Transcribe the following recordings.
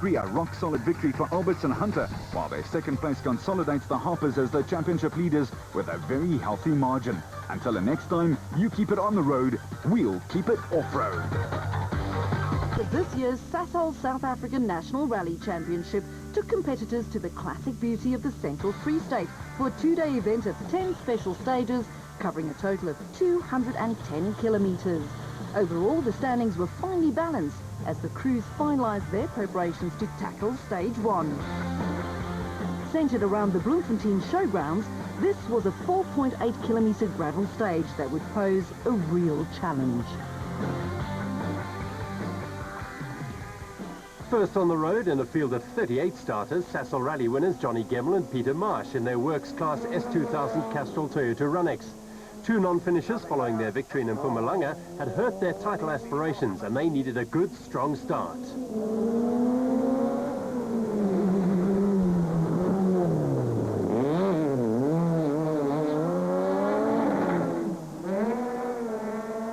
3, a rock-solid victory for Alberts and Hunter, while their second place consolidates the Hoppers as the championship leaders with a very healthy margin. Until the next time, you keep it on the road, we'll keep it off-road. This year's Sasol South African National Rally Championship took competitors to the classic beauty of the Central Free State for a 2-day event of 10 special stages covering a total of 210 kilometres. Overall, the standings were finely balanced as the crews finalised their preparations to tackle stage 1. Centred around the Bloemfontein showgrounds, this was a 4.8 kilometre gravel stage that would pose a real challenge. First on the road in a field of 38 starters, Sasol Rally winners Johnny Gemmell and Peter Marsh in their Works Class S2000 Castrol Toyota Runex. Two non-finishers following their victory in Mpumalanga had hurt their title aspirations and they needed a good, strong start.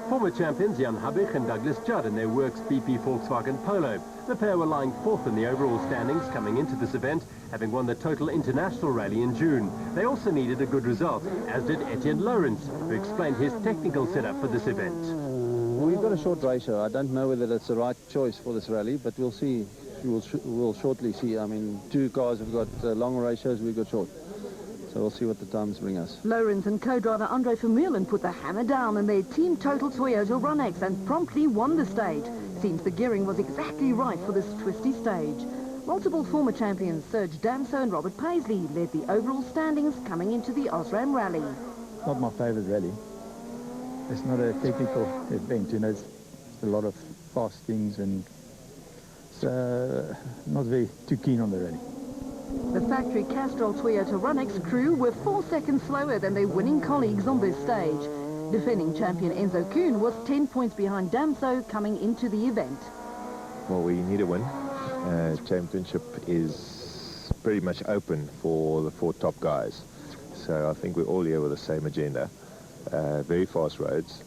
Former champions Jan Habich and Douglas Judd in their Works BP Volkswagen Polo. The pair were lying fourth in the overall standings coming into this event, having won the Total International Rally in June. They also needed a good result, as did Etienne Lawrence, who explained his technical setup for this event. We've got a short ratio. I don't know whether that's the right choice for this rally, but we'll see. We'll shortly see. I mean, two cars have got long ratios, we've got short. So we'll see what the times bring us. Lawrence and co-driver Andre Vermeulen put the hammer down in their Team Total Toyota Runex and promptly won the stage. Seems the gearing was exactly right for this twisty stage. Multiple former champions Serge Damso and Robert Paisley led the overall standings coming into the Osram Rally. Not my favourite rally. It's not a technical event, you know, it's a lot of fast things and it's not very too keen on the rally. The factory Castrol Toyota Runex crew were 4 seconds slower than their winning colleagues on this stage. Defending champion Enzo Kuhn was 10 points behind Damso coming into the event. Well, we need a win. Championship is pretty much open for the 4 top guys. So I think we're all here with the same agenda. Very fast roads.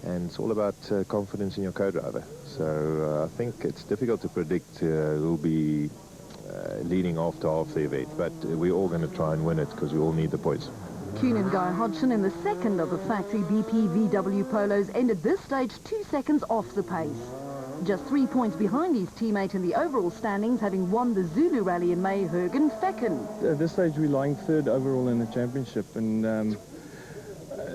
And it's all about confidence in your co-driver. So I think it's difficult to predict who will be leading after half the event, but we're all going to try and win it because we all need the points. Kuhn and Guy Hodgson in the second of the factory BP VW Polos ended this stage 2 seconds off the pace. Just 3 points behind his teammate in the overall standings, having won the Zulu Rally in May, Jürgen Fecken. At this stage we're lying third overall in the championship, and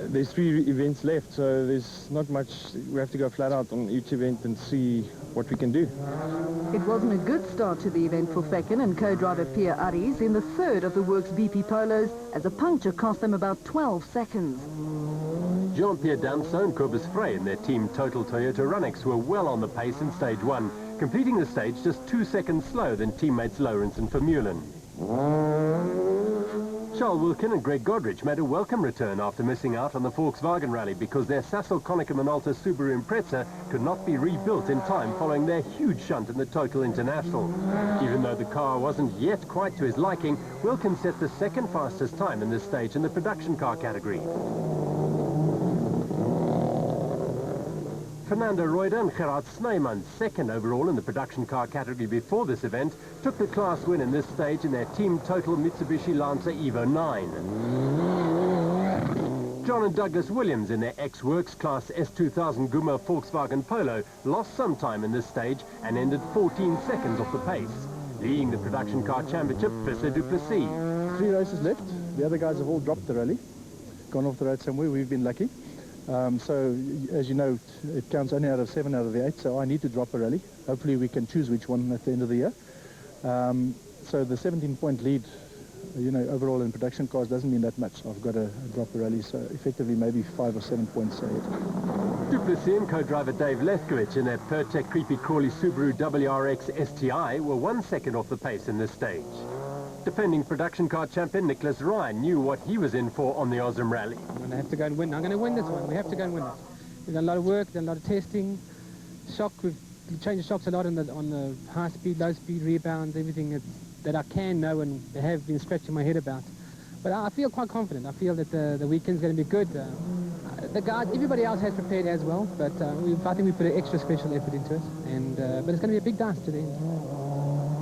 there's 3 events left, so there's not much. We have to go flat out on each event and see what we can do. It wasn't a good start to the event for Fecken and co-driver Pierre Aries in the third of the Works BP Polos, as a puncture cost them about 12 seconds. Jean-Pierre Damso and Cobus Frey in their Team Total Toyota Runex were well on the pace in stage 1, completing the stage just 2 seconds slower than teammates Lawrence and Vermeulen. Charles Wilkin and Greg Godrich made a welcome return after missing out on the Volkswagen Rally because their Sasol Konica Minolta Subaru Impreza could not be rebuilt in time following their huge shunt in the Total International. Even though the car wasn't yet quite to his liking, Wilkin set the second fastest time in this stage in the production car category. Fernando Reuter and Gerard Snyman, second overall in the production car category before this event, took the class win in this stage in their Team Total Mitsubishi Lancer Evo 9. John and Douglas Williams in their ex-Works Class S2000 Guma Volkswagen Polo lost some time in this stage and ended 14 seconds off the pace. Leading the production car championship, Visser du Plessis. 3 races left. The other guys have all dropped the rally, gone off the road somewhere. We've been lucky. So, as you know, it counts only out of 7 out of the 8, so I need to drop a rally. Hopefully we can choose which one at the end of the year. So the 17-point lead, you know, overall in production cars doesn't mean that much. I've got to drop a rally, so effectively maybe 5 or 7 points ahead. Du Plessis and co-driver Dave Lefkowitz in their Pertec Creepy Crawly Subaru WRX STI were 1 second off the pace in this stage. Defending production car champion Nicholas Ryan knew what he was in for on the Osram Rally. I'm going to have to go and win. I'm going to win this one. We have to go and win it. We've done a lot of work, done a lot of testing. Shock, we've changed the shocks a lot on the high speed, low speed, rebounds, everything that I can know and have been scratching my head about. But I feel quite confident. I feel that the weekend's going to be good. The guys, everybody else has prepared as well, but I think we put an extra special effort into it. And but it's going to be a big dance today.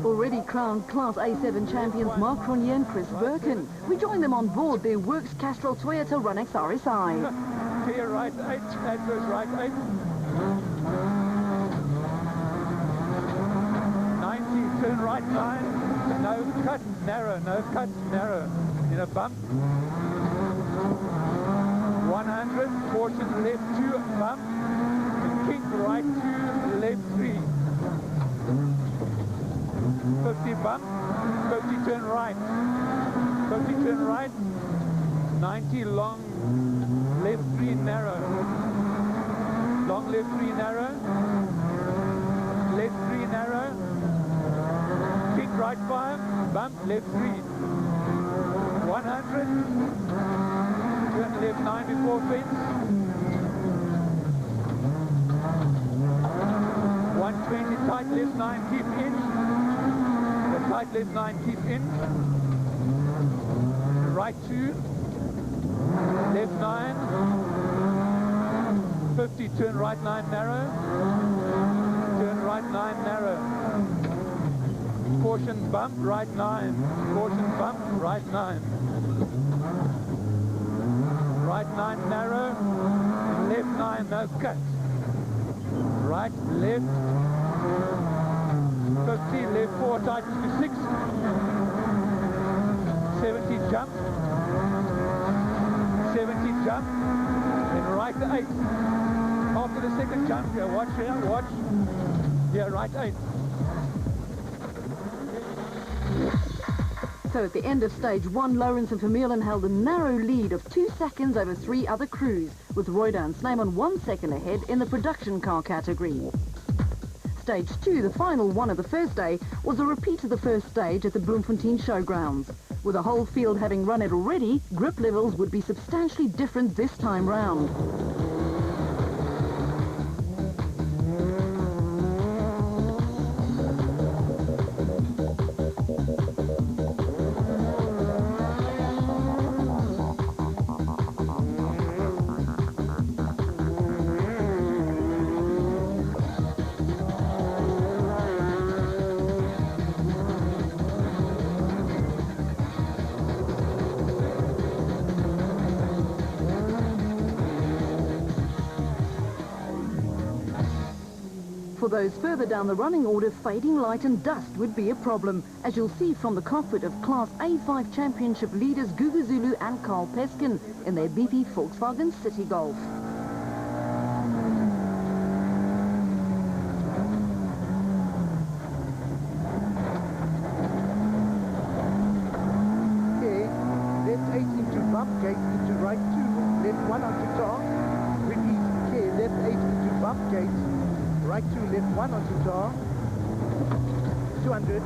Already crowned Class A7 champions Mark Cronier and Chris Birkin. We join them on board their Works Castrol Toyota Runex RSI. Clear right 8, that goes right 8. 90, turn right 9, no cut, narrow, no cut, narrow, in a bump. 100, caution left 2, bump, and kick right 2, left 3. 50 bump, 50 turn right, 50 turn right, 90 long, left 3 narrow, long left 3 narrow, left 3 narrow, kick right 5, bump left 3, 100, turn left 9 before fence, 120 tight left 9, keep in. Tight left 9, keep in. Right 2. Left 9. 50, turn right 9 narrow. Turn right 9 narrow. Caution bump, right 9. Caution bump, right 9. Right 9 narrow. Left 9, no cut. Right, left. 50, left 4, tight to 6, 70 jump, 70 jump, and right 8. After the second jump, here, watch here, watch, here, right 8. So at the end of stage 1, Lawrence and Vermeulen held a narrow lead of 2 seconds over 3 other crews, with Roydan Snyman 1 second ahead in the production car category. Stage 2, the final one of the first day, was a repeat of the first stage at the Bloemfontein Showgrounds. With the whole field having run it already, grip levels would be substantially different this time round. For those further down the running order, fading light and dust would be a problem, as you'll see from the cockpit of Class A5 Championship leaders Gugu Zulu and Carl Peskin in their BP Volkswagen City Golf. Okay, left 8 into bump gate, into right 2, left 1 onto tar. Repeat, okay, left 8 into bump gate. Right 2, left 1 onto tar, 200.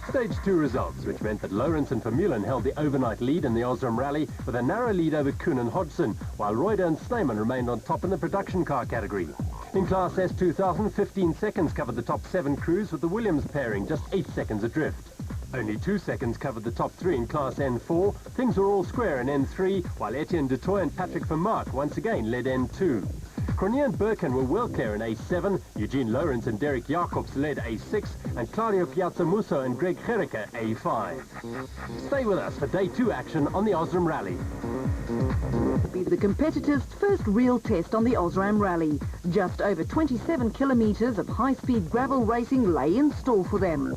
Stage 2 results, which meant that Lawrence and Vermeulen held the overnight lead in the Osram Rally with a narrow lead over Kuhn and Hodgson, while Roydan and Snyman remained on top in the production car category. In Class S 2000, 15 seconds covered the top 7 crews, with the Williams pairing just 8 seconds adrift. Only 2 seconds covered the top 3 in Class N4. Things were all square in N3, while Etienne Dutoit and Patrick Vermaak once again led N2. Cronier and Birkin were well clear in A7, Eugene Lawrence and Derek Jacobs led A6, and Claudio Piazzamusso and Greg Gericke A5. Stay with us for Day 2 action on the Osram Rally. Be the competitors' first real test on the Osram Rally. Just over 27 kilometres of high-speed gravel racing lay in store for them.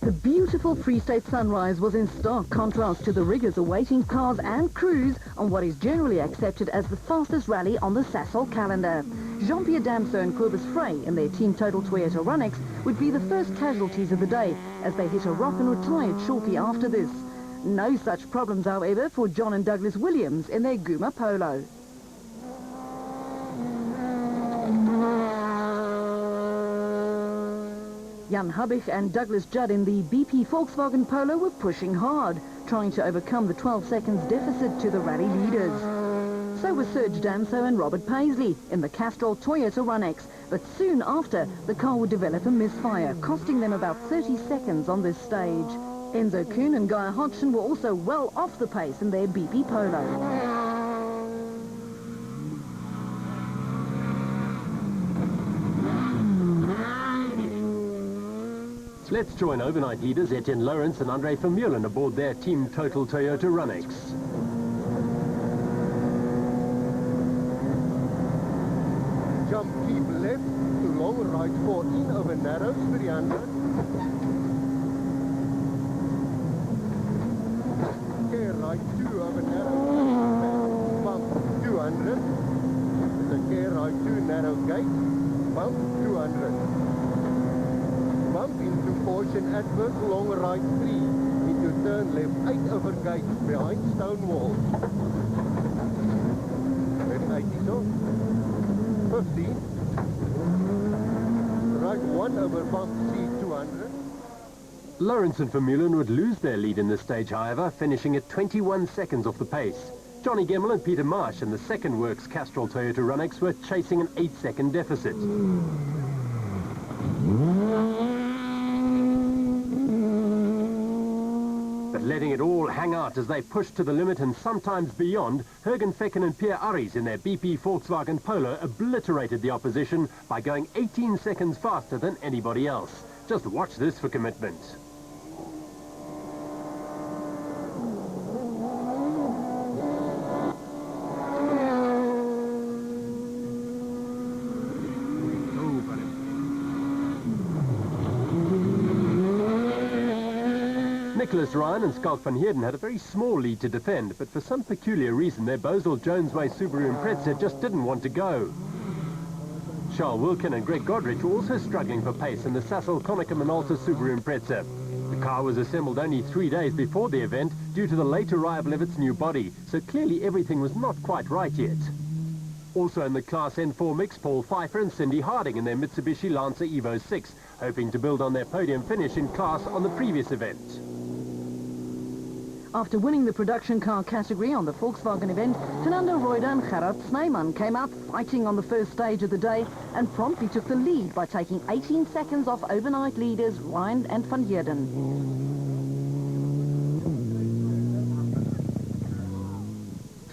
The beautiful Free State sunrise was in stark contrast to the rigours awaiting cars and crews on what is generally accepted as the fastest rally on the Sasol calendar. Jean-Pierre Damso and Cobus Frey in their Team Total Toyota Runex would be the first casualties of the day as they hit a rock and retired shortly after this. No such problems, however, for John and Douglas Williams in their Guma Polo. Jan Hubbich and Douglas Judd in the BP Volkswagen Polo were pushing hard, trying to overcome the 12 seconds deficit to the rally leaders. So were Serge Damso and Robert Paisley in the Castrol Toyota Runex, but soon after, the car would develop a misfire, costing them about 30 seconds on this stage. Enzo Kuhn and Guy Hodgson were also well off the pace in their BP Polo. Let's join overnight leaders Etienne Lawrence and Andre Vermeulen aboard their Team Total Toyota Runx. Jump keep left to long right 14 over narrows 300. Care right 2 over narrows, bump 200. The care right 2 narrow gate, bump 200. Bump into caution adverse long right 3 into turn left 8 over gate behind stone wall. Ready 80 so. 50. Right 1 over bump C 200. Lawrence and Vermeulen would lose their lead in this stage, however, finishing at 21 seconds off the pace. Johnny Gemmell and Peter Marsh in the second works Castrol Toyota Runx were chasing an 8-second deficit. But letting it all hang out as they pushed to the limit and sometimes beyond, Jürgen Fecken and Pierre Arries in their BP Volkswagen Polo obliterated the opposition by going 18 seconds faster than anybody else. Just watch this for commitment. Nicholas Ryan and Schalk van Heerden had a very small lead to defend, but for some peculiar reason their Bozel Jonesway Subaru Impreza just didn't want to go. Charles Wilkin and Greg Godrich were also struggling for pace in the Sasol Konica Minolta Subaru Impreza. The car was assembled only 3 days before the event due to the late arrival of its new body, so clearly everything was not quite right yet. Also in the Class N4 mix, Paul Pfeiffer and Cindy Harding in their Mitsubishi Lancer Evo 6, hoping to build on their podium finish in class on the previous event. After winning the production car category on the Volkswagen event, Fernando Reuter and Gerard Snyman came out fighting on the first stage of the day and promptly took the lead by taking 18 seconds off overnight leaders Ryan and Van Heerden.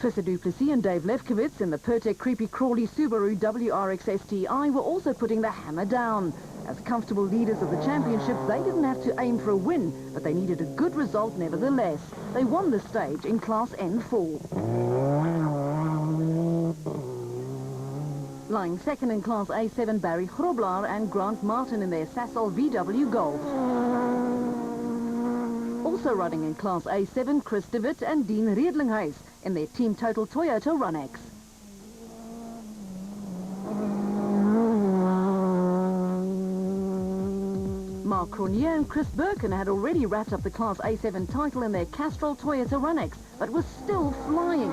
Visser Duplessis and Dave Lefkowitz in the Pertec Creepy Crawly Subaru WRX STI were also putting the hammer down. As comfortable leaders of the championship, they didn't have to aim for a win, but they needed a good result nevertheless. They won the stage in Class N4. Lying second in Class A7, Barry Grobler and Grant Martin in their Sasol VW Golf. Also riding in Class A7, Chris DeWitt and Dean Riedlinghuis in their Team Total Toyota Runx. Mark Cornier and Chris Birkin had already wrapped up the Class A7 title in their Castrol Toyota Runx, but was still flying.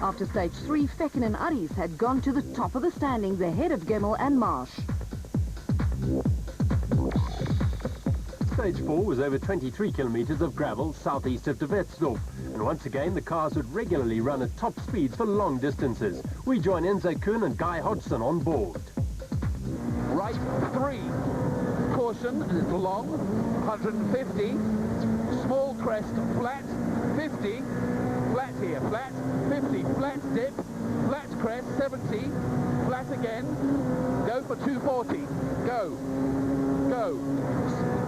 After stage 3, Fecken and Arries had gone to the top of the standings ahead of Gemmell and Marsh. Stage 4 was over 23 kilometres of gravel southeast of De Wetsdorp, and once again the cars would regularly run at top speeds for long distances. We join Enzo Kuhn and Guy Hodgson on board. Right 3, caution, and it's long, 150, small crest, flat, 50, flat here, flat, 50, flat dip, flat crest, 70, flat again, go for 240, go,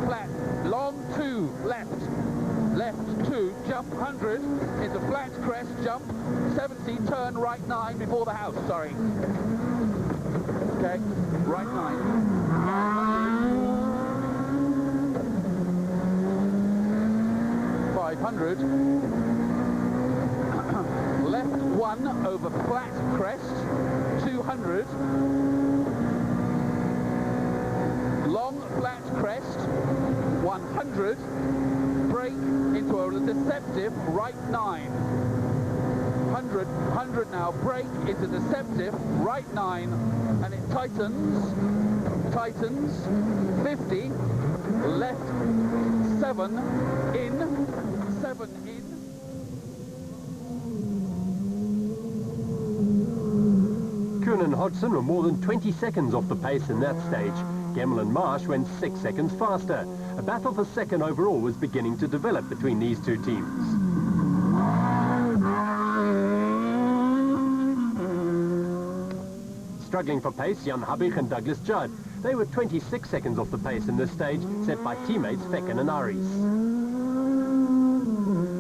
flat, long 2, left 2, jump 100, into flat crest, jump, 70, turn right 9 before the house, sorry. Okay, right 9. 500. Left 1 over flat crest, 200. Long flat crest, 100. Brake into a deceptive right 9. 100 now, brake into deceptive right 9, and it tightens, 50, left 7 in. Kuhn and Hodgson were more than 20 seconds off the pace in that stage. Gemmell and Marsh went 6 seconds faster. A battle for second overall was beginning to develop between these two teams. Struggling for pace, Jan Habich and Douglas Judd. They were 26 seconds off the pace in this stage, set by teammates Fecken and Aries.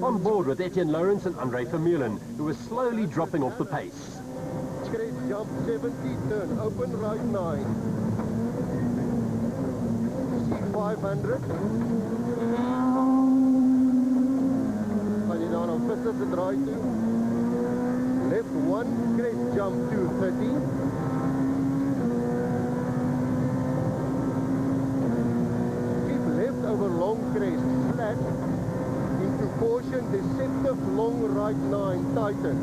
On board with Etienne Lawrence and Andre Vermeulen, who were slowly dropping off the pace. Crest jump 70, turn open right 9. C500. Gaan jy daar aan visse te draai toe. Left 1, crest jump 230. Keep left over long crest, flat. Into caution, deceptive long right 9, tighten.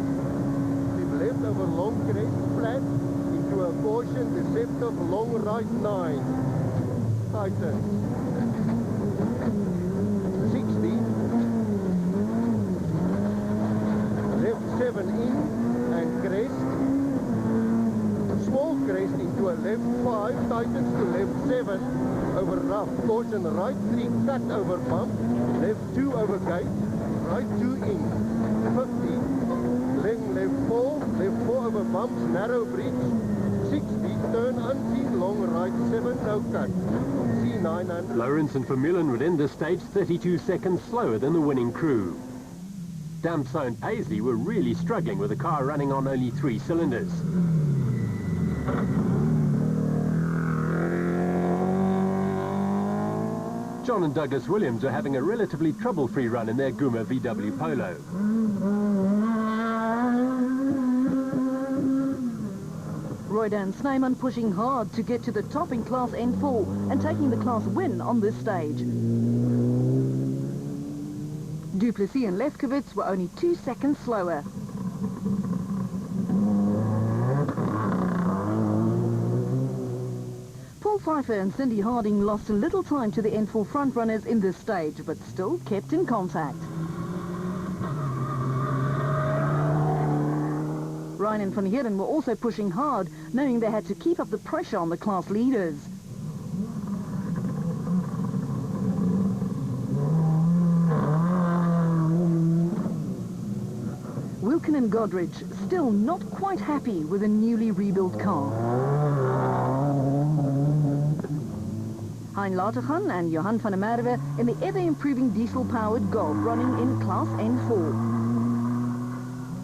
Keep left over long crest, flat. Into a caution, deceptive long right 9, tighten. 60. Left 7 in and crest. Small crest into a left 5, tightens to left 7 over rough. Caution right 3, cut over bump. Left 2 over gate, right 2 in. 50. Left 4 over bumps, narrow bridge. 60, turn unseen, long right 7, no cut. C900. Lawrence and Vermeulen would end this stage 32 seconds slower than the winning crew. Damso and Paisley were really struggling with the car running on only 3 cylinders. John and Douglas Williams were having a relatively trouble-free run in their Guma VW Polo. Roydan Snyman pushing hard to get to the top in Class N4 and taking the class win on this stage. Duplessis and Lefkowitz were only 2 seconds slower. Paul Pfeiffer and Cindy Harding lost a little time to the N4 frontrunners in this stage, but still kept in contact. Ryan and Van Heerden were also pushing hard, knowing they had to keep up the pressure on the class leaders. Wilken and Godrich still not quite happy with a newly rebuilt car. Hein Latergan and Johan van der Merwe in the ever-improving diesel-powered Golf running in Class N4.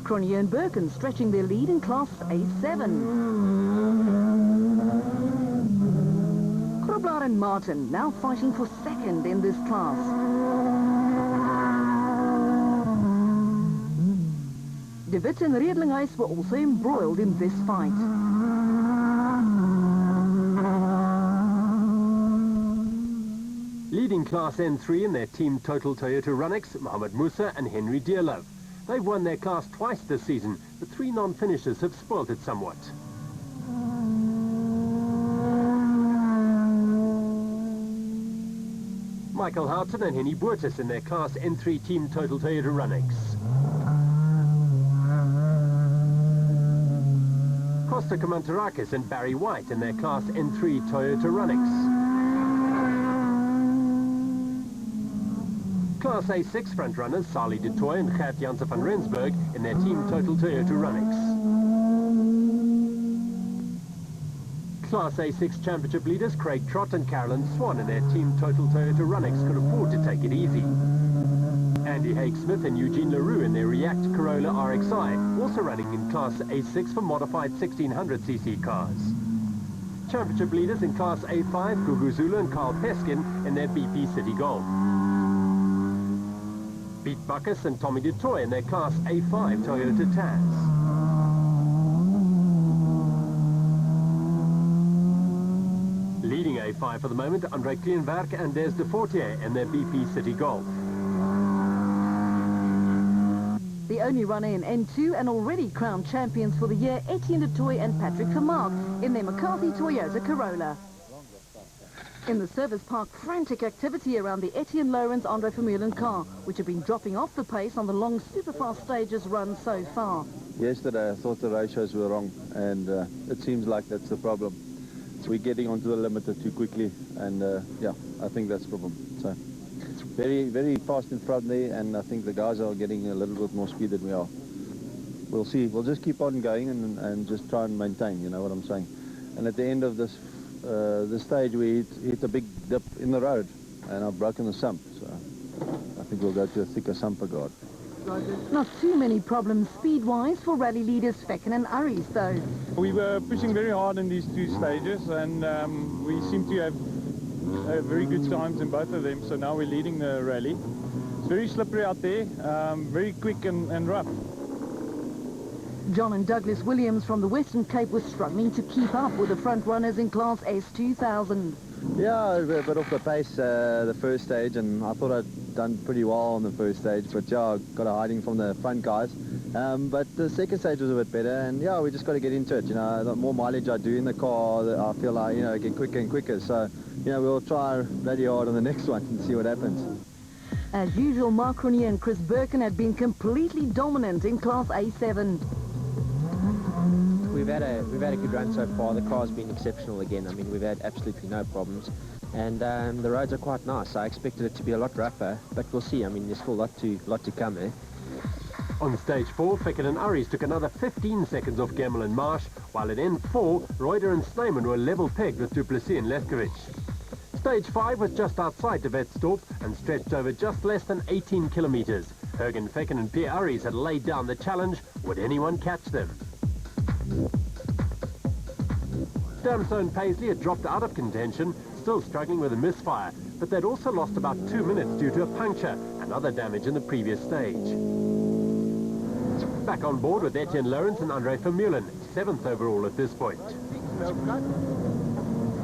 Cronje and Birken stretching their lead in Class A7. Grobler and Martin now fighting for second in this class. De Wit and Riedlinghuis were also embroiled in this fight. Leading Class N3 in their Team Total Toyota Runnix, Mohamed Musa and Henry Dearlove. They've won their class twice this season, but 3 non-finishers have spoilt it somewhat. Michael Houghton and Henny Boertes in their Class N3 Team Total Toyota Runnix. Costa Kamantarakis and Barry White in their Class N3 Toyota Runnix. Class A6 frontrunners Sali de Toy and Gert Jansen van Rensburg in their Team Total Toyota Runnix. Class A6 championship leaders Craig Trott and Carolyn Swan in their Team Total Toyota Runnix could afford to take it easy. Andy Haig-Smith and Eugene LaRue in their React Corolla RXI, also running in Class A6 for modified 1600cc cars. Championship leaders in Class A5 Gugu Zulu and Carl Peskin in their BP City Golf. Pete Bacchus and Tommy DeToy in their Class A5 Toyota Taz. Leading A5 for the moment, Andre Kleinwerk and Des de Fortier in their BP City Golf. The only runner in N2 and already crowned champions for the year, Etienne de Toy and Patrick Vermaak in their McCarthy Toyota Corolla. In the service park, frantic activity around the Etienne Lawrence Andre Vermeulen car, which have been dropping off the pace on the long superfast stages run so far. Yesterday I thought the ratios were wrong, and it seems like that's the problem. We're getting onto the limiter too quickly, and yeah, I think that's the problem. So very, very fast in front there, and I think the guys are getting a little bit more speed than we are. We'll see. We'll just keep on going and just try and maintain, you know what I'm saying. And at the end of this the stage we hit a big dip in the road, and I've broken the sump, so I think we'll go to a thicker sumper guard. Not too many problems speed-wise for rally leaders Fecken and Aries, though. We were pushing very hard in these two stages, and we seem to have very good times in both of them, so now we're leading the rally. It's very slippery out there, very quick and rough. John and Douglas Williams from the Western Cape were struggling to keep up with the front runners in Class S2000. Yeah, a bit off the pace the first stage, and I thought I'd done pretty well on the first stage, but yeah, I got a hiding from the front guys. But the second stage was a bit better, and yeah, we just got to get into it. You know, the more mileage I do in the car, I feel like, you know, I get quicker and quicker. So, you know, we'll try bloody hard on the next one and see what happens. As usual, Mark Rooney and Chris Birkin had been completely dominant in Class A7. We've had a good run so far. The car's been exceptional again. I mean, we've had absolutely no problems, and the roads are quite nice. I expected it to be a lot rougher, but we'll see. I mean, there's still a lot to come, eh? On stage 4, Fecken and Aries took another 15 seconds off Gemmell and Marsh, while at end 4, Reuter and Snyman were level pegged with Duplessis and Lefkovich. Stage 5 was just outside de Wetstorp and stretched over just less than 18 kilometres. Jürgen Fecken and Pierre Aries had laid down the challenge. Would anyone catch them? Damso and Paisley had dropped out of contention, still struggling with a misfire, but they'd also lost about 2 minutes due to a puncture and other damage in the previous stage. Back on board with Etienne Lawrence and Andre Vermeulen, 7th overall at this point.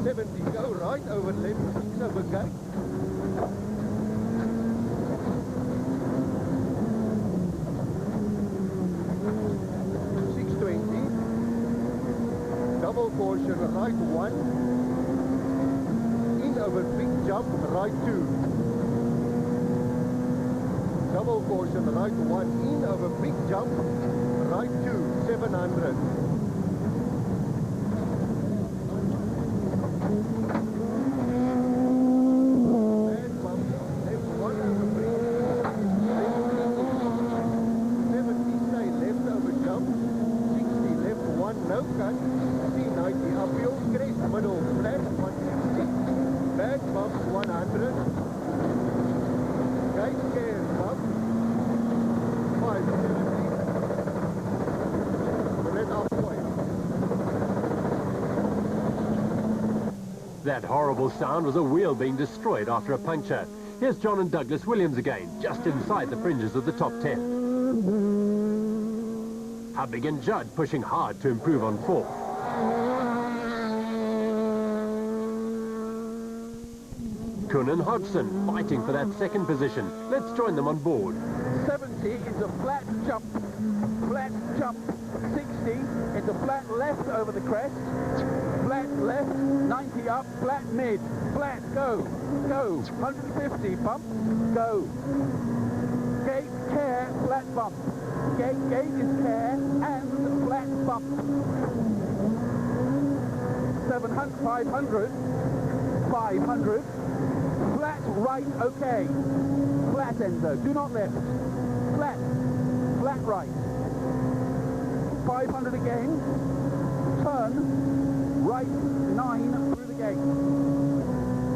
70 go right over left, 6 over gate. Double caution, right 1, in over big jump, right 2. Double caution, right 1, in over big jump, right 2, 700. Bad bump, left 1 over bridge, 70 stay left over jump, 60 left 1, no cut. 90 uphill, crest, middle, flat, 160, back bumps, 100, gate care bump, 570, red halfway. That horrible sound was a wheel being destroyed after a puncture. Here's John and Douglas Williams again, just inside the fringes of the top 10. Hubbig and Judd pushing hard to improve on 4th. Kuhn and Hodgson fighting for that second position. Let's join them on board. 70 into flat jump, 60 into flat left over the crest, flat left, 90 up, flat mid, flat, go, 150 bump, go, gate, care, flat bump, gate is care, and flat bump, 700, 500, flat right, okay. Flat Enzo, do not left. Flat right. 500 again. Turn right 9 through the gate.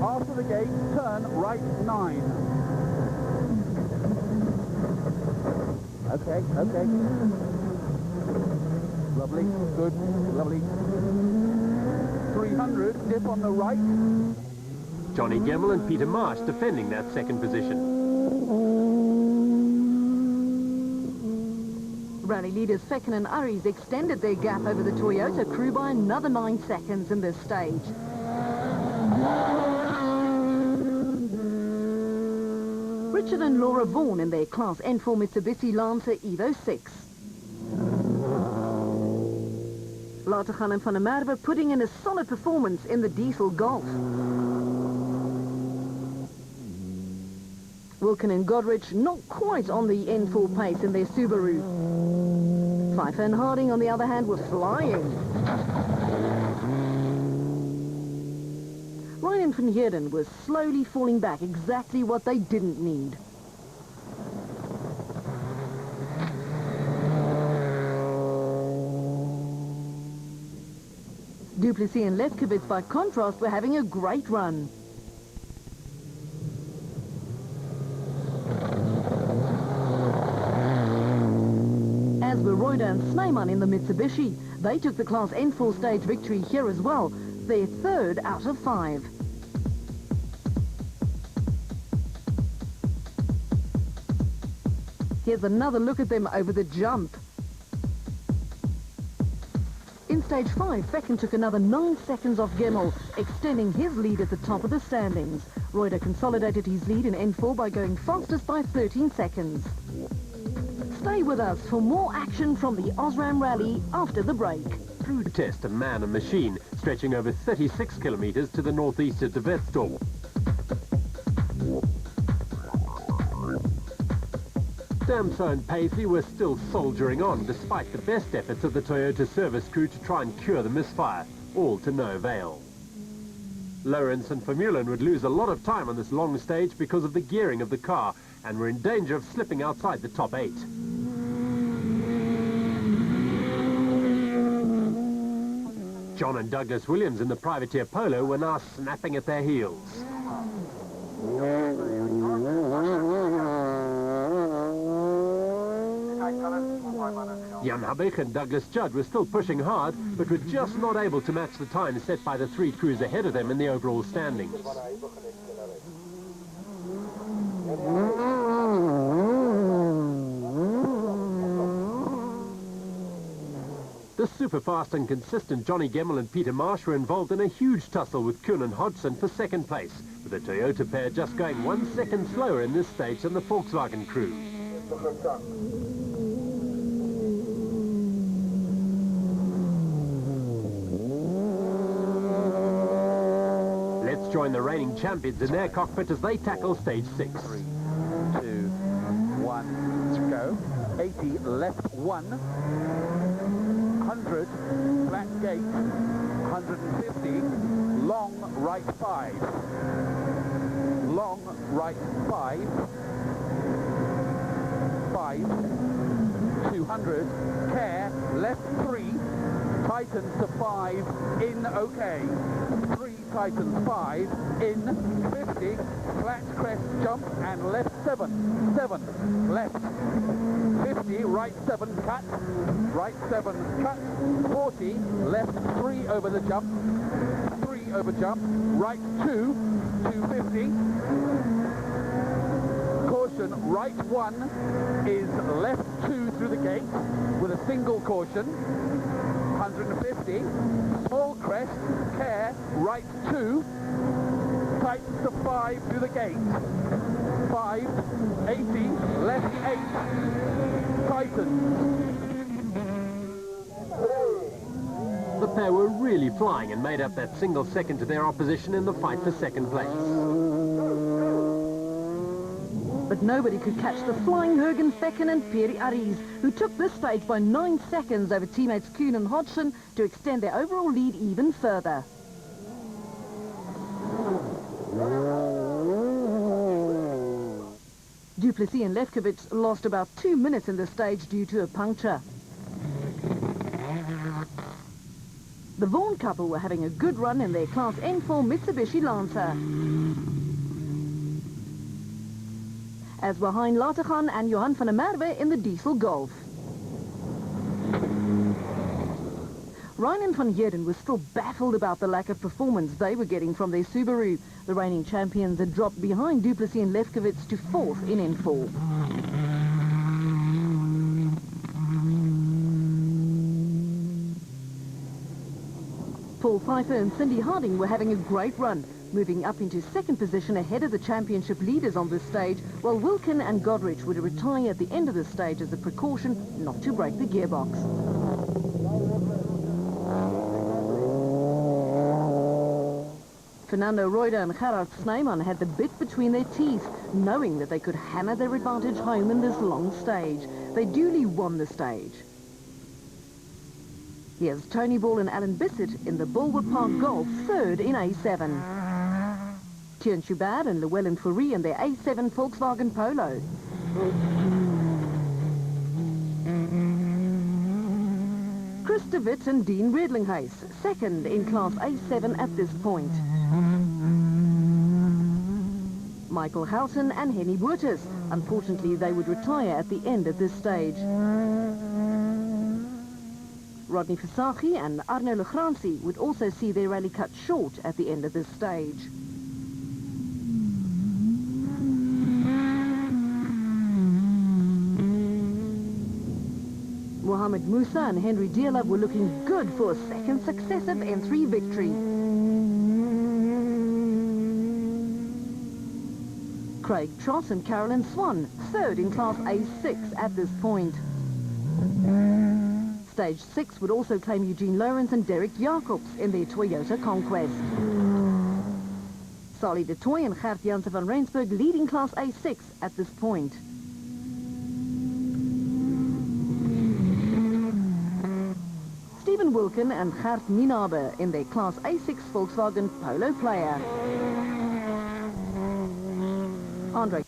After the gate, turn right 9. Okay. Lovely, good, lovely. 300, dip on the right. Johnny Gemmell and Peter Marsh defending that second position. Rally leaders Fecken and Aries extended their gap over the Toyota crew by another 9 seconds in this stage. Richard and Laura Vaughan in their Class N4 Mitsubishi Lancer Evo 6. Latergan and Van der Merwe putting in a solid performance in the diesel Golf. Wilken and Godrich not quite on the N4 pace in their Subaru. Pfeiffer and Harding, on the other hand, were flying. Ryan and Van Heerden was slowly falling back, exactly what they didn't need. Duplessis and Lefkowitz, by contrast, were having a great run. As were Reuter and Sneeman in the Mitsubishi. They took the Class N4 stage victory here as well, their third out of 5. Here's another look at them over the jump. In stage 5, Fecken took another 9 seconds off Gemmell, extending his lead at the top of the standings. Reuter consolidated his lead in N4 by going fastest by 13 seconds. Stay with us for more action from the Osram Rally after the break. Through test, a man and machine stretching over 36 kilometres to the northeast of De Wetstorp. Damso and Paisley were still soldiering on despite the best efforts of the Toyota service crew to try and cure the misfire, all to no avail. Lawrence and Vermeulen would lose a lot of time on this long stage because of the gearing of the car and were in danger of slipping outside the top 8. John and Douglas Williams in the privateer Polo were now snapping at their heels. Jan Habich and Douglas Judd were still pushing hard, but were just not able to match the time set by the 3 crews ahead of them in the overall standings. The super-fast and consistent Johnny Gemmell and Peter Marsh were involved in a huge tussle with Kuhn and Hodgson for second place, with the Toyota pair just going 1 second slower in this stage than the Volkswagen crew. Let's join the reigning champions in their cockpit as they tackle stage 6. 3, 2, 1, go. 80, left 1. 100, flat gate. 150, long right 5. Long right 5. 5. 200, care, left 3. Tightens to 5, in okay. 3 tightens 5, in 50, flat crest jump and left 7, 7, left 50, right 7 cut, right 7 cut, 40, left 3 over the jump, 3 over jump, right 2, 250, caution, right 1 is left 2 through the gate with a single caution, 150, small crest, care, right 2, tightens to 5 through the gate, 5, 80, left 8, tightens. The pair were really flying and made up that single second to their opposition in the fight for second place. But nobody could catch the flying Jürgen Fecken and Pierre Aries, who took this stage by 9 seconds over teammates Kuhn and Hodgson to extend their overall lead even further. Duplessis and Lefkowitz lost about 2 minutes in the stage due to a puncture. The Vaughan couple were having a good run in their Class N4 Mitsubishi Lancer. As were Hein Lateghan and Johan van der Merwe in the Diesel Golf. Ryan and van Heerden were still baffled about the lack of performance they were getting from their Subaru. The reigning champions had dropped behind Duplessis and Lefkowitz to 4th in N4. Paul Pfeiffer and Cindy Harding were having a great run, moving up into 2nd position ahead of the championship leaders on this stage, while Wilkin and Godrich would retire at the end of the stage as a precaution not to break the gearbox. Fernando Reuter and Gerard Sneeman had the bit between their teeth, knowing that they could hammer their advantage home in this long stage. They duly won the stage. Here's Tony Ball and Alan Bissett in the Bulwood Park Golf, 3rd in A7. Tiernan Schubert and Llewellyn Fourie in their A7 Volkswagen Polo. Chris de Wit and Dean Redlinghuis, second in Class A7 at this point. Michael Houghton and Henny Boertes. Unfortunately, they would retire at the end of this stage. Rodney Visagie and Arno Legrandsie would also see their rally cut short at the end of this stage. Mohamed Musa and Henry Dearlove were looking good for a second successive N3 victory. Craig Trott and Carolyn Swan, third in Class A6 at this point. Stage 6 would also claim Eugene Lawrence and Derek Jacobs in their Toyota Conquest. Sally de Tooy and Gert Jansen van Rensburg leading Class A6 at this point. Stephen Wilken and Gert Nienaber in their Class A6 Volkswagen Polo Player. Andre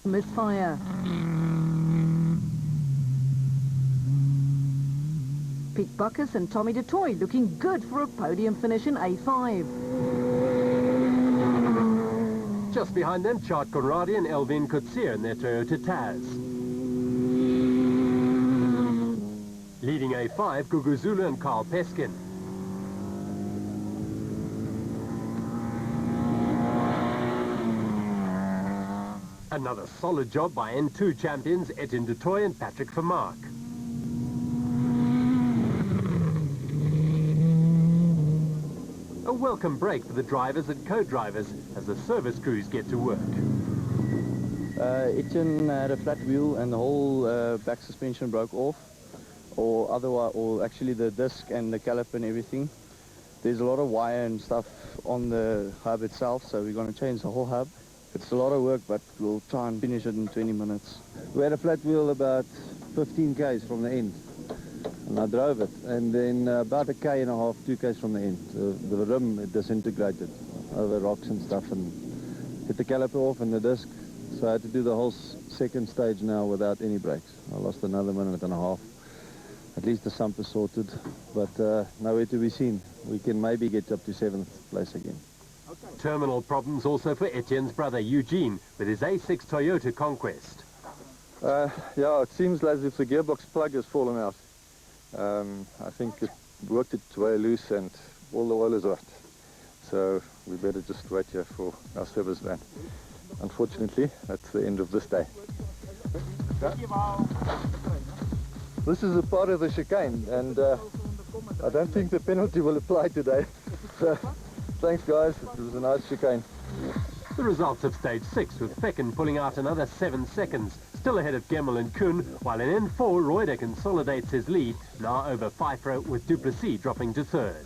misfire. Pete Buckus and Tommy de Tooy looking good for a podium finish in A5. Just behind them, Chart Conradi and Elvin Kutsia in their Toyota Taz. Leading A5, Gugu Zulu and Carl Peskin. Another solid job by N2 champions Etienne de Tooy and Patrick Vermaak. A welcome break for the drivers and co-drivers as the service crews get to work. Etienne had a flat wheel and the whole back suspension broke off, or actually the disc and the caliper and everything. There's a lot of wire and stuff on the hub itself, so we're going to change the whole hub. It's a lot of work, but we'll try and finish it in 20 minutes. We had a flat wheel about 15 k's from the end, and I drove it, and then about a k and a half, 2 k's from the end. The rim it disintegrated over rocks and stuff, and hit the caliper off and the disc, so I had to do the whole second stage now without any brakes. I lost another minute and a half. At least the sump is sorted, but nowhere to be seen. We can maybe get up to 7th place again. Terminal problems also for Etienne's brother Eugene with his A6 Toyota Conquest. Yeah, it seems as if the gearbox plug has fallen out. I think it worked its way loose and all the oil is out. So we better just wait here for our service van. Unfortunately, that's the end of this day. This is a part of the chicane, and I don't think the penalty will apply today. So, thanks guys, it was a nice chicane. The results of stage 6 with Fecken pulling out another 7 seconds, still ahead of Gemmel and Kuhn, while in N4 Reuter consolidates his lead, now over Pfeiffer with Duplessis dropping to 3rd.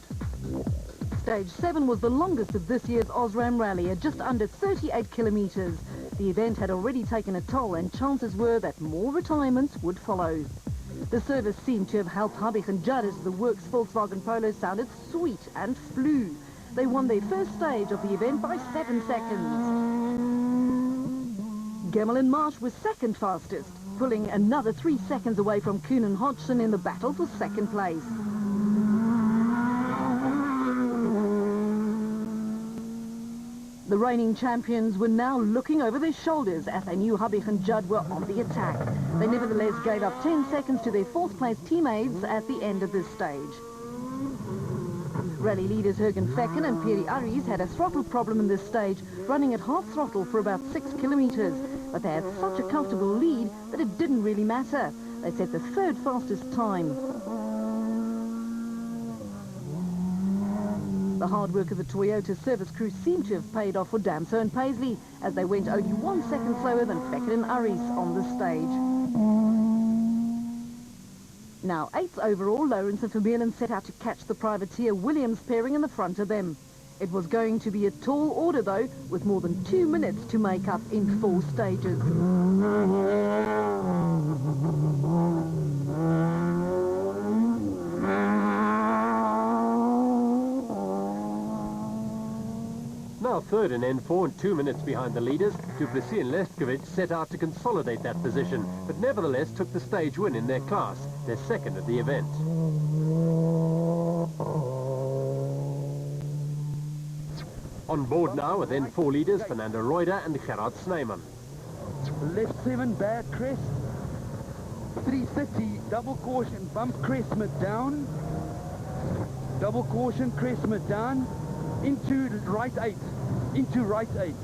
Stage 7 was the longest of this year's Osram Rally at just under 38 kilometres. The event had already taken a toll and chances were that more retirements would follow. The service seemed to have helped Habig and Judd as the Works Volkswagen Polo sounded sweet and flew. They won their first stage of the event by 7 seconds. Gemmel and Marsh was second fastest, pulling another 3 seconds away from Kuhn and Hodgson in the battle for second place. The reigning champions were now looking over their shoulders as they knew Habig and Judd were on the attack. They nevertheless gave up 10 seconds to their 4th place teammates at the end of this stage. Rally leaders Jürgen Fecken and Piri Aries had a throttle problem in this stage, running at half throttle for about 6 kilometres. But they had such a comfortable lead that it didn't really matter. They set the 3rd fastest time. The hard work of the Toyota service crew seemed to have paid off for Damso and Paisley, as they went only 1 second slower than Fecken and Aries on the stage. Now 8th overall, Lawrence and Vermeulen set out to catch the privateer Williams pairing in the front of them. It was going to be a tall order though, with more than 2 minutes to make up in 4 stages. Now 3rd in N4 and 2 minutes behind the leaders, Duplessis and Lestkovich set out to consolidate that position, but nevertheless took the stage win in their class. their second of the event. On board now are then 4 leaders, Fernando Reuter and Gerard Snyman. Left 7, bad crest. 330, double caution, bump crest mid down. Double caution, crest mid down. Into right 8. Into right 8.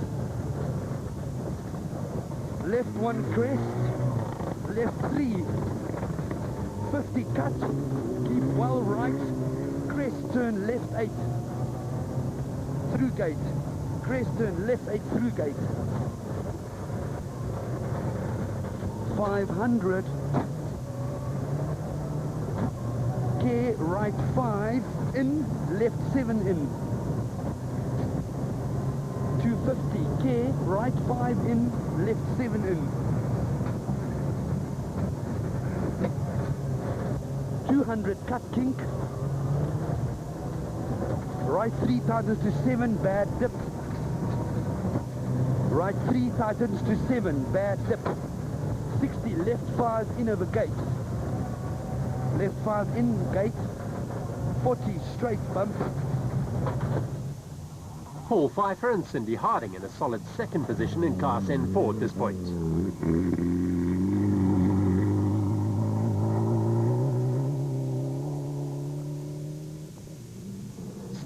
Left 1 crest. Left 3. 50 cut. Keep well right. Crest turn left 8. Through gate. Crest turn left 8 through gate. 500. K right 5 in, left 7 in. 250. K right 5 in, left 7 in. 200 cut kink. Right 3 tightens to 7, bad dip. Right 3 tightens to 7, bad dip. 60, left 5 in over gate. Left 5 in gate. 40, straight bump. Paul Pfeiffer and Cindy Harding in a solid second position in Class N4 at this point.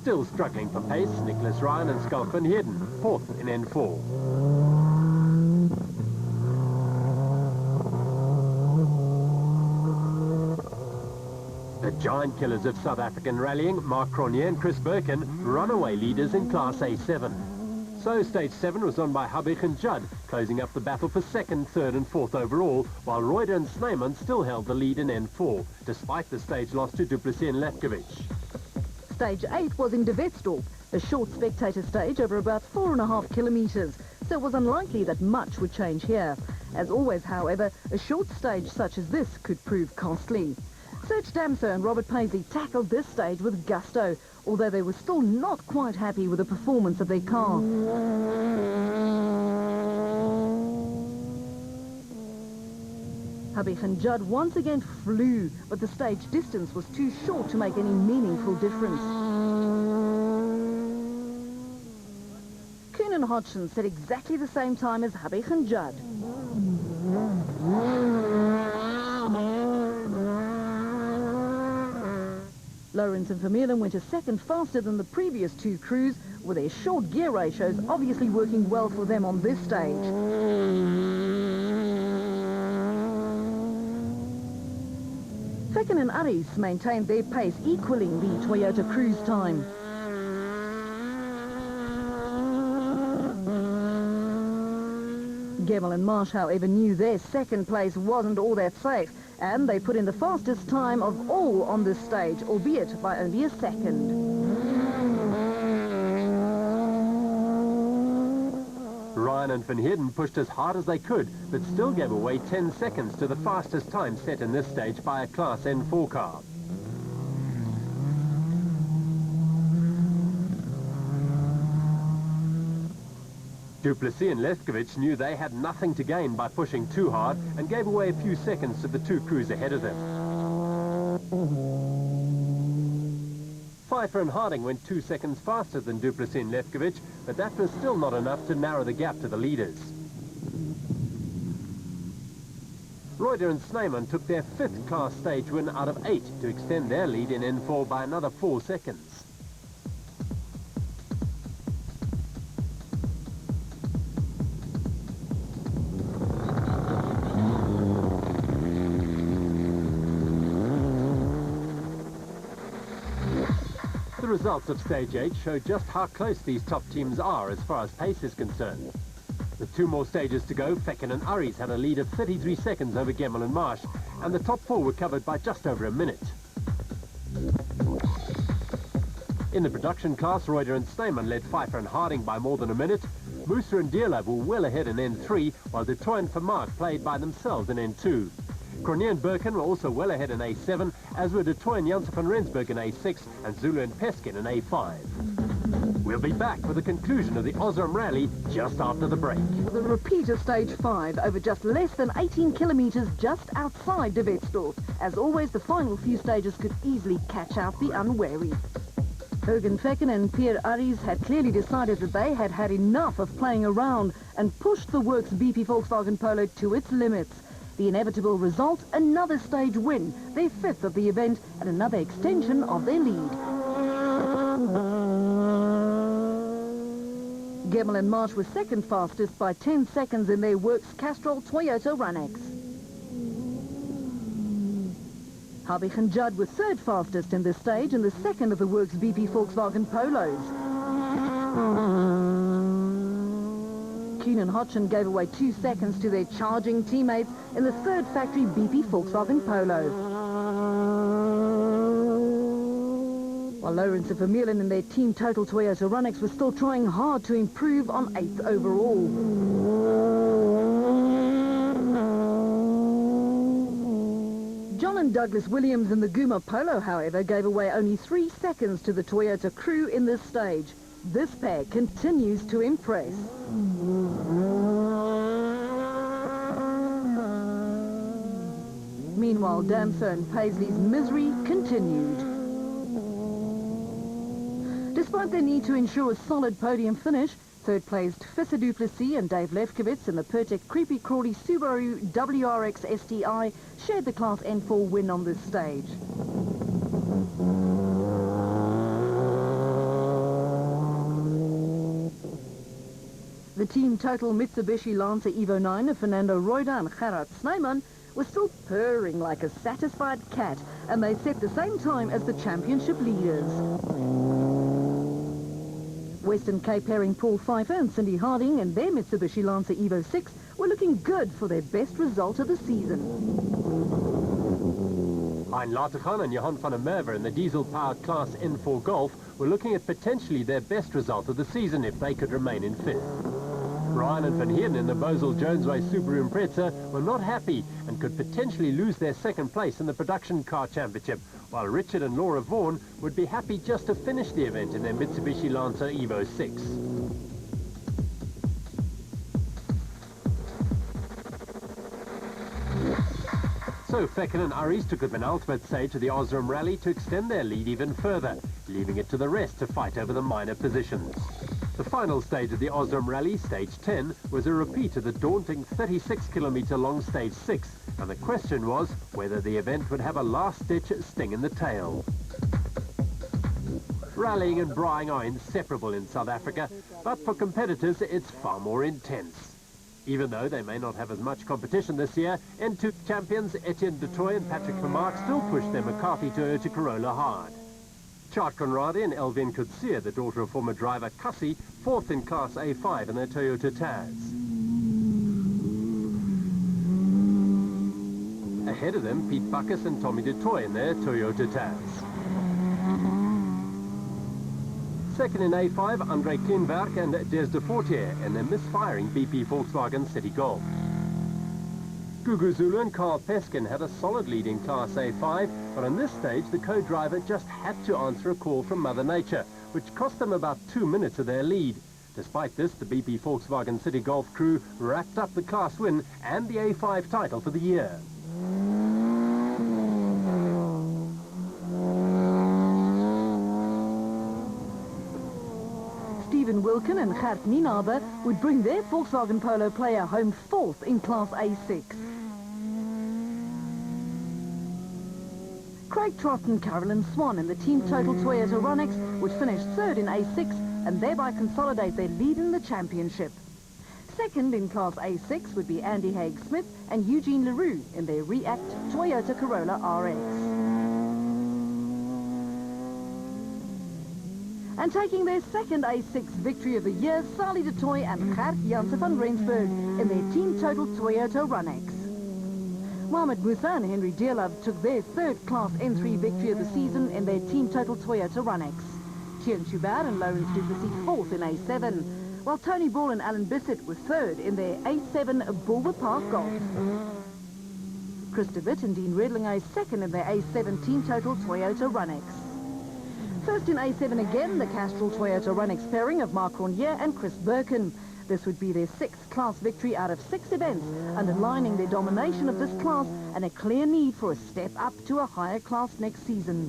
Still struggling for pace, Nicholas Ryan and Skalk van Heerden, 4th in N4. The giant killers of South African rallying, Mark Cronje and Chris Birkin, runaway leaders in Class A7. So stage 7 was won by Habig and Judd, closing up the battle for 2nd, 3rd and 4th overall, while Reuter and Snyman still held the lead in N4, despite the stage loss to Du Plessis and Lefkovich. Stage 8 was in De Wetsdorp, a short spectator stage over about 4.5 kilometres, so it was unlikely that much would change here. As always, however, a short stage such as this could prove costly. Serge Damso and Robert Paisley tackled this stage with gusto, although they were still not quite happy with the performance of their car. Habig and Judd once again flew, but the stage distance was too short to make any meaningful difference. Kuhn and Hodgson set exactly the same time as Habig and Judd. Lawrence and Vermeulen went a second faster than the previous 2 crews, with their short gear ratios obviously working well for them on this stage. Fecken and Aris maintained their pace, equaling the Toyota cruise time. Gemmell and Marsh, however, knew their second place wasn't all that safe, and they put in the fastest time of all on this stage, albeit by only a second. Ryan and Van Heerden pushed as hard as they could, but still gave away 10 seconds to the fastest time set in this stage by a Class N4 car. Du Plessis and Lefkovich knew they had nothing to gain by pushing too hard and gave away a few seconds to the 2 crews ahead of them. Pfeiffer and Harding went 2 seconds faster than Du Plessis and Lefkovich, but that was still not enough to narrow the gap to the leaders. Reuter and Snyman took their 5th class stage win out of 8 to extend their lead in N4 by another 4 seconds. The results of Stage 8 show just how close these top teams are as far as pace is concerned. With 2 more stages to go, Fecken and Aris had a lead of 33 seconds over Gemmell and Marsh, and the top 4 were covered by just over a minute. In the production class, Reuter and Snyman led Pfeiffer and Harding by more than a minute. Mooser and Deerlove were well ahead in N3, while De Toy and Vermaak played by themselves in N2. Cronje and Birkin were also well ahead in A7, as were De Toy and Janssen van Rensburg in A6, and Zulu and Peskin in A5. We'll be back with the conclusion of the Osram Rally just after the break. The repeat of stage 5 over just less than 18 kilometres just outside de Wetsdorp. As always, the final few stages could easily catch out the unwary. Jürgen Fecken and Pierre Aries had clearly decided that they had had enough of playing around and pushed the works BP Volkswagen Polo to its limits. The inevitable result, another stage win, their 5th of the event and another extension of their lead. Gemmel and Marsh were second fastest by 10 seconds in their works Castrol Toyota Runex. Habich and Judd were third fastest in this stage and the second of the works BP Volkswagen Polos. Kuhn and Hodgson gave away 2 seconds to their charging teammates in the third factory BP Volkswagen Polo. While Lawrence and Vermeulen in their team total Toyota Runex were still trying hard to improve on 8th overall. John and Douglas Williams in the Guma Polo, however, gave away only 3 seconds to the Toyota crew in this stage. This pair continues to impress. Meanwhile, Damso and Paisley's misery continued. Despite their need to ensure a solid podium finish, third-placed Fisser Duplessis and Dave Lefkowitz in the Pertec Creepy Crawly Subaru WRX STI shared the Class N4 win on this stage. The team total Mitsubishi Lancer Evo 9 of Fernando Roida and Gerard Snyman was still purring like a satisfied cat, and they set the same time as the championship leaders. Western Cape pairing Paul Pfeiffer and Cindy Harding and their Mitsubishi Lancer Evo 6 were looking good for their best result of the season. Hein Latergan and Johan van der Merwe in the diesel-powered Class N4 Golf were looking at potentially their best result of the season if they could remain in 5th. Ryan and Van Heerden in the Bosel-Jonesway Subaru Impreza were not happy and could potentially lose their second place in the Production Car Championship, while Richard and Laura Vaughan would be happy just to finish the event in their Mitsubishi Lancer Evo 6. So Fecken and Aries took the penultimate stage of the Osram Rally to extend their lead even further, leaving it to the rest to fight over the minor positions. The final stage of the Osram Rally, stage 10, was a repeat of the daunting 36-kilometre long stage 6, and the question was whether the event would have a last-ditch sting in the tail. Rallying and braaiing are inseparable in South Africa, but for competitors it's far more intense. Even though they may not have as much competition this year, N2 champions Etienne de Toy and Patrick Vermaak still pushed their McCarthy Toyota Corolla hard. Chart Conradi and Elvin Kutsia, the daughter of former driver Cassie, 4th in Class A5 in their Toyota Taz. Ahead of them, Pete Bacchus and Tommy de Toy in their Toyota Taz. Second in A5, André Kleinwerk and Des de Fortier in their misfiring BP Volkswagen City Golf. Gugu Zulu and Carl Peskin had a solid lead in Class A5, but on this stage the co-driver just had to answer a call from Mother Nature, which cost them about 2 minutes of their lead. Despite this, the BP Volkswagen City Golf crew wrapped up the class win and the A5 title for the year. Stephen Wilken and Gert Nienaber would bring their Volkswagen Polo player home 4th in Class A6. Craig Trott and Carolyn Swan in the team total Toyota Runex would finish 3rd in A6 and thereby consolidate their lead in the championship. Second in Class A6 would be Andy Haig-Smith and Eugene Leroux in their React Toyota Corolla RX. And taking their second A6 victory of the year, Sally de Toy and Gert Janssen van Rensburg in their team total Toyota Runex. Mohamed Musa and Henry Dearlove took their 3rd Class N3 victory of the season in their team total Toyota Runex. Thierry Schubert and Lawrence Duplessis 4th in A7, while Tony Ball and Alan Bissett were 3rd in their A7 Bulwer Park Golf. Chris de Witt and Dean Redlinger 2nd in their A7 team total Toyota Runex. First in A7 again, the Castrol Toyota Runex pairing of Mark Cornier and Chris Birkin. This would be their 6th class victory out of 6 events, underlining their domination of this class and a clear need for a step up to a higher class next season.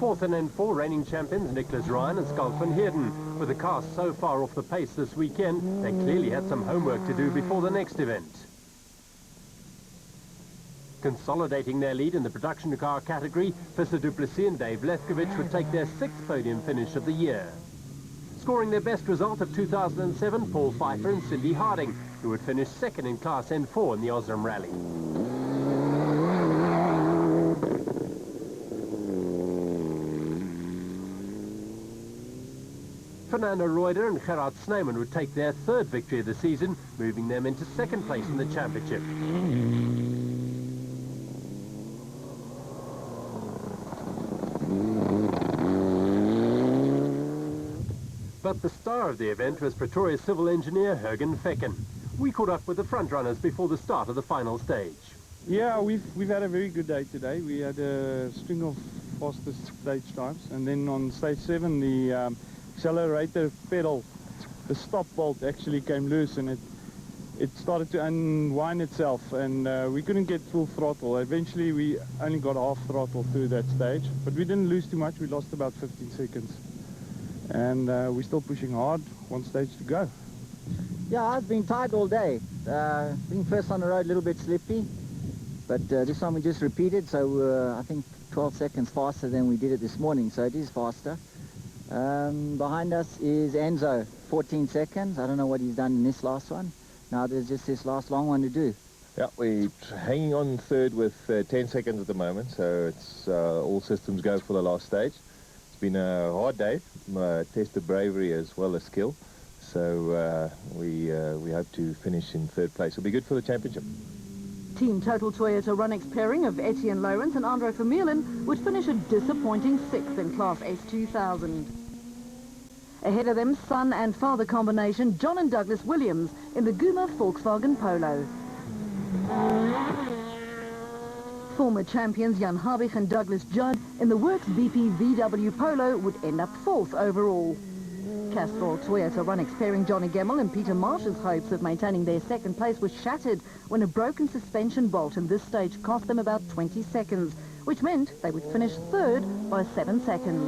Fourth and N4 reigning champions Nicholas Ryan and Skalk van Heerden. With the cars so far off the pace this weekend, they clearly had some homework to do before the next event. Consolidating their lead in the production car category, Visser Du Plessis and Dave Lethkovich would take their 6th podium finish of the year. Scoring their best result of 2007, Paul Pfeiffer and Cindy Harding, who would finish 2nd in Class N4 in the Osram Rally. Fernando Reuter and Gerard Sneyman would take their 3rd victory of the season, moving them into 2nd place in the championship. But the star of the event was Pretoria civil engineer Jürgen Fecken. We caught up with the front runners before the start of the final stage. Yeah, we've had a very good day today. We had a string of fastest stage times, and then on stage 7 the accelerator pedal, the stop bolt actually came loose, and it started to unwind itself, and we couldn't get full throttle. Eventually we only got half throttle through that stage, but we didn't lose too much. We lost about 15 seconds. And we're still pushing hard, one stage to go. Yeah, I've been tired all day. Being first on the road, a little bit slippy, but this time we just repeated, so I think 12 seconds faster than we did it this morning, so it is faster. Behind us is Enzo, 14 seconds. I don't know what he's done in this last one. Now there's just this last long one to do. Yeah, we're hanging on 3rd with 10 seconds at the moment, so it's all systems go for the last stage. It's been a hard day, tested bravery as well as skill, so we hope to finish in 3rd place. It'll be good for the championship. Team Total Toyota Runex pairing of Etienne Lawrence and Andre Vermeulen would finish a disappointing 6th in Class S2000. Ahead of them, son and father combination John and Douglas Williams in the Guma Volkswagen Polo. Former champions Jan Habig and Douglas Judd in the Works BP VW Polo would end up 4th overall. Castrol Toyota Runex pairing Johnny Gemmell and Peter Marsh's hopes of maintaining their 2nd place was shattered when a broken suspension bolt in this stage cost them about 20 seconds, which meant they would finish 3rd by 7 seconds.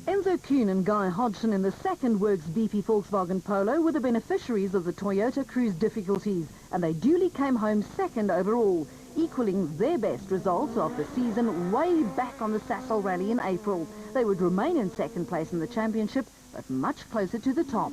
Enzo Kuhn and Guy Hodgson in the 2nd Works BP Volkswagen Polo were the beneficiaries of the Toyota Crew's difficulties, and they duly came home 2nd overall, equaling their best results of the season way back on the Sasol Rally in April. They would remain in 2nd place in the championship, but much closer to the top.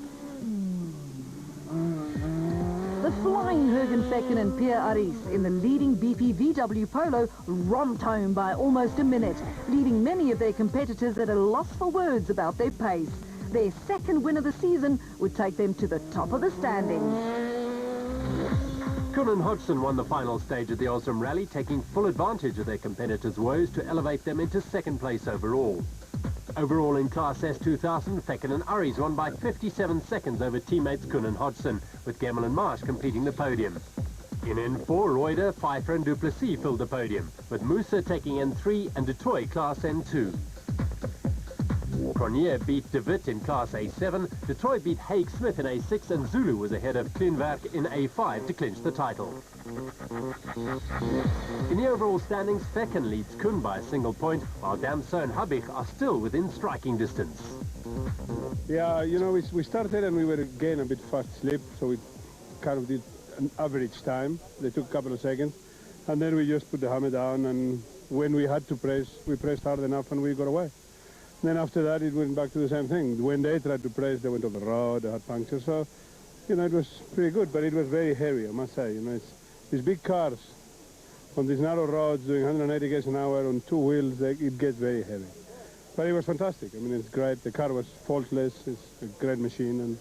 The flying Jürgen Fecken and Pierre Aris in the leading BP VW Polo romped home by almost a minute, leaving many of their competitors at a loss for words about their pace. Their 2nd win of the season would take them to the top of the standings. Kuhn and Hodgson won the final stage of the Osram Rally, taking full advantage of their competitors' woes to elevate them into 2nd place overall. Overall in Class S2000, Fecken and Aris won by 57 seconds over teammates Kuhn and Hodgson, with Gemmell and Marsh completing the podium. In N4, Reuter, Pfeiffer and Du Plessis filled the podium, with Musa taking N3 and Dutoy Class N2. Cornier beat De Wit in Class A7, Dutoy beat Haig Smith in A6, and Zulu was ahead of Kleinwerk in A5 to clinch the title. In the overall standings, Fecken leads Kuhn by a single point, while Damso and Habig are still within striking distance. Yeah, you know, we started and we were again a bit fast slip, so we kind of did an average time. They took a couple of seconds, and then we just put the hammer down, and when we had to press, we pressed hard enough and we got away. Then after that, it went back to the same thing. When they tried to press, they went over the road, they had punctures, so, you know, it was pretty good, but it was very heavy, I must say. You know, it's these big cars on these narrow roads doing 180 km an hour on 2 wheels, it gets very heavy. But it was fantastic. I mean, it's great. The car was faultless. It's a great machine, and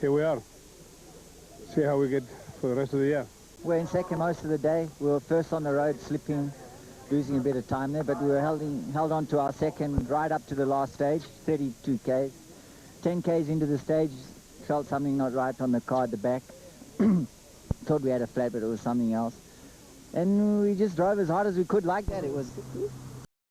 here we are. See how we get for the rest of the year. We're in 2nd most of the day. We were first on the road, slipping, losing a bit of time there, but we were held on to our 2nd right up to the last stage, 32 Ks. 10 Ks into the stage, felt something not right on the car at the back. Thought we had a flat, but it was something else. and we just drove as hard as we could like that. It was